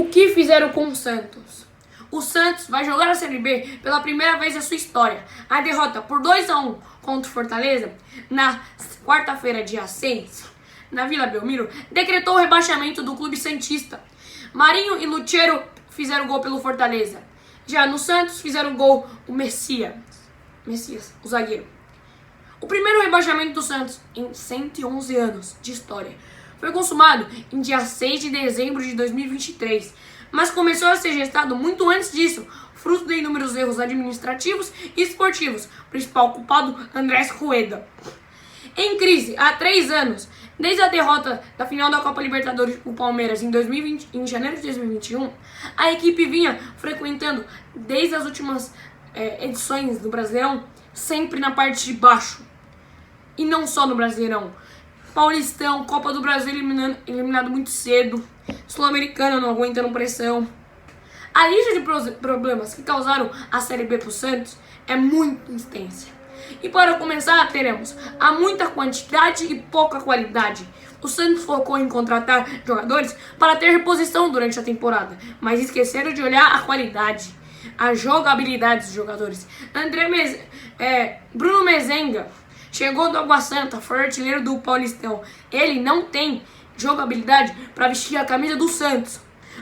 que fizeram com o Santos? O Santos vai jogar a Série B pela primeira vez na sua história. A derrota por 2-1 contra o Fortaleza, na quarta-feira, dia 6, na Vila Belmiro, decretou o rebaixamento do clube santista. Marinho e Lúcio fizeram gol pelo Fortaleza. Já no Santos fizeram gol o Messias, o zagueiro. O primeiro rebaixamento do Santos em 111 anos de história foi consumado em dia 6 de dezembro de 2023, mas começou a ser gestado muito antes disso, fruto de inúmeros erros administrativos e esportivos, principal culpado Andrés Rueda. Em crise há 3 anos, desde a derrota da final da Copa Libertadores para o Palmeiras em janeiro de 2021, a equipe vinha frequentando, desde as últimas edições do Brasileirão, sempre na parte de baixo. E não só no Brasileirão. Paulistão, Copa do Brasil eliminado muito cedo, Sul-Americana não aguentando pressão. A lista de problemas que causaram a Série B para o Santos é muito extensa. E para começar, teremos a muita quantidade e pouca qualidade. O Santos focou em contratar jogadores para ter reposição durante a temporada, mas esqueceram de olhar a qualidade, a jogabilidade dos jogadores. Bruno Mezenga chegou do Água Santa, foi artilheiro do Paulistão. Ele não tem jogabilidade para vestir a camisa do Santos.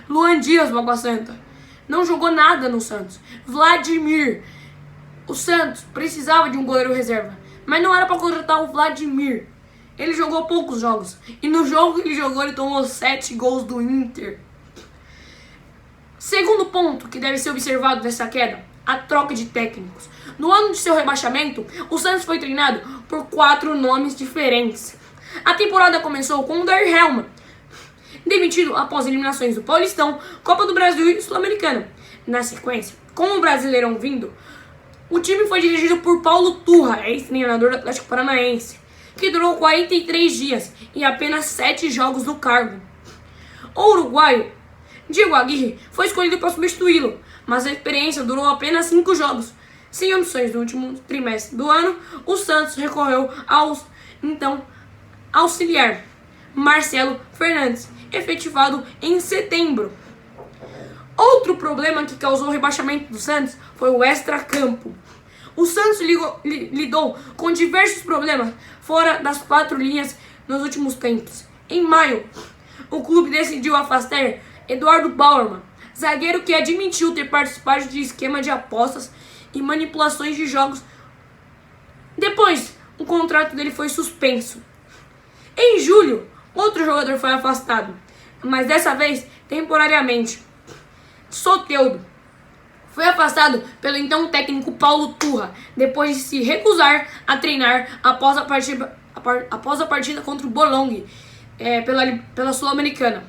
Luan Dias do Água Santa não jogou nada no Santos. Vladimir, o Santos precisava de um goleiro reserva, mas não era para contratar o Vladimir. Ele jogou poucos jogos, e no jogo que ele jogou ele tomou 7 gols do Inter. Segundo ponto que deve ser observado nessa queda: a troca de técnicos. No ano de seu rebaixamento, o Santos foi treinado por 4 nomes diferentes. A temporada começou com o Dair Helman, demitido após eliminações do Paulistão, Copa do Brasil e Sul-Americana. Na sequência, com o Brasileirão vindo, o time foi dirigido por Paulo Turra, ex-treinador do Atlético Paranaense, que durou 43 dias e apenas 7 jogos no cargo. O uruguaio Diego Aguirre foi escolhido para substituí-lo, mas a experiência durou apenas 5 jogos. Sem opções no último trimestre do ano, o Santos recorreu ao auxiliar Marcelo Fernandes, efetivado em setembro. Outro problema que causou o rebaixamento do Santos foi o extracampo. O Santos lidou com diversos problemas fora das 4 linhas nos últimos tempos. Em maio, o clube decidiu afastar Eduardo Bauerman, zagueiro que admitiu ter participado de esquema de apostas e manipulações de jogos. Depois, o contrato dele foi suspenso. Em julho, outro jogador foi afastado, mas dessa vez temporariamente. Soteldo foi afastado pelo então técnico Paulo Turra, depois de se recusar a treinar após a partida contra o Bolong pela Sul-Americana.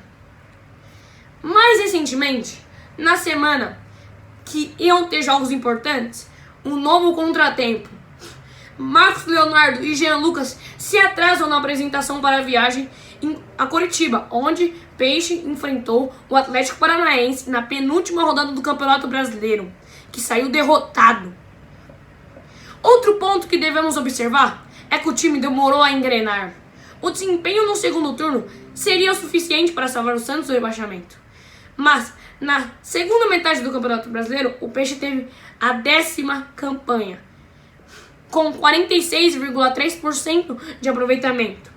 Mais recentemente, na semana que iam ter jogos importantes, um novo contratempo. Marcos Leonardo e Jean Lucas se atrasam na apresentação para a viagem a Curitiba, onde Peixe enfrentou o Atlético Paranaense na penúltima rodada do Campeonato Brasileiro, que saiu derrotado. Outro ponto que devemos observar é que o time demorou a engrenar. O desempenho no segundo turno seria o suficiente para salvar o Santos do rebaixamento. Mas, na segunda metade do Campeonato Brasileiro, o Peixe teve a 10ª campanha, com 46,3% de aproveitamento.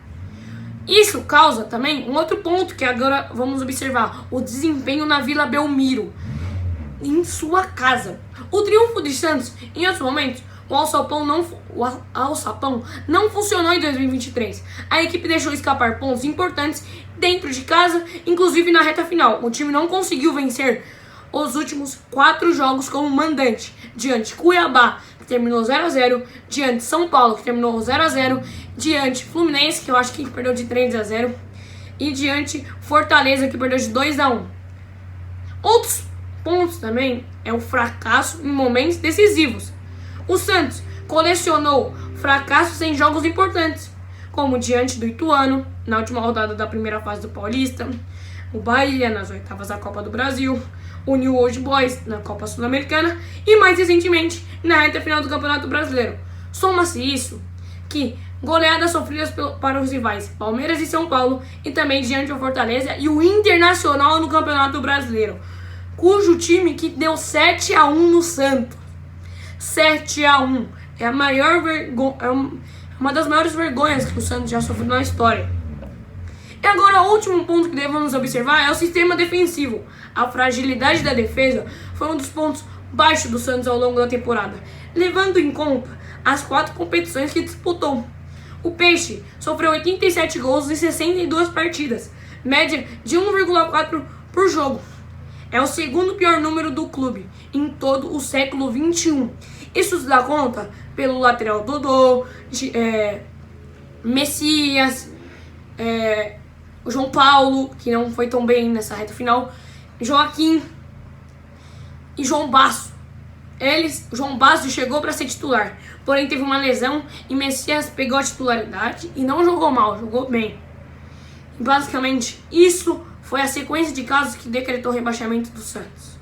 Isso causa também um outro ponto que agora vamos observar: o desempenho na Vila Belmiro, em sua casa. O triunfo de Santos, em outros momentos, o alçapão não funcionou em 2023. A equipe deixou escapar pontos importantes dentro de casa, inclusive na reta final. O time não conseguiu vencer os últimos 4 jogos como mandante, diante Cuiabá, que terminou 0-0, diante São Paulo, que terminou 0-0, diante Fluminense, que eu acho que perdeu de 3-0, e diante Fortaleza, que perdeu de 2-1. Outros pontos também é o fracasso em momentos decisivos. O Santos colecionou fracassos em jogos importantes, como diante do Ituano, na última rodada da primeira fase do Paulista, o Bahia nas oitavas da Copa do Brasil, o New Old Boys na Copa Sul-Americana e, mais recentemente, na reta final do Campeonato Brasileiro. Soma-se isso que goleadas sofridas para os rivais Palmeiras e São Paulo e também diante do Fortaleza e o Internacional no Campeonato Brasileiro, cujo time que deu 7-1 no Santos. 7-1 é a maior uma das maiores vergonhas que o Santos já sofreu na história. E agora o último ponto que devemos observar é o sistema defensivo. A fragilidade da defesa foi um dos pontos baixos do Santos ao longo da temporada, levando em conta as 4 competições que disputou. O Peixe sofreu 87 gols em 62 partidas, média de 1,4 por jogo. É o segundo pior número do clube em todo o século XXI. Isso se dá conta pelo lateral Dodô, Messias, o João Paulo, que não foi tão bem nessa reta final, Joaquim e João Basso. João Basso chegou para ser titular, porém teve uma lesão e Messias pegou a titularidade e não jogou mal, jogou bem. E basicamente, isso foi a sequência de casos que decretou o rebaixamento do Santos.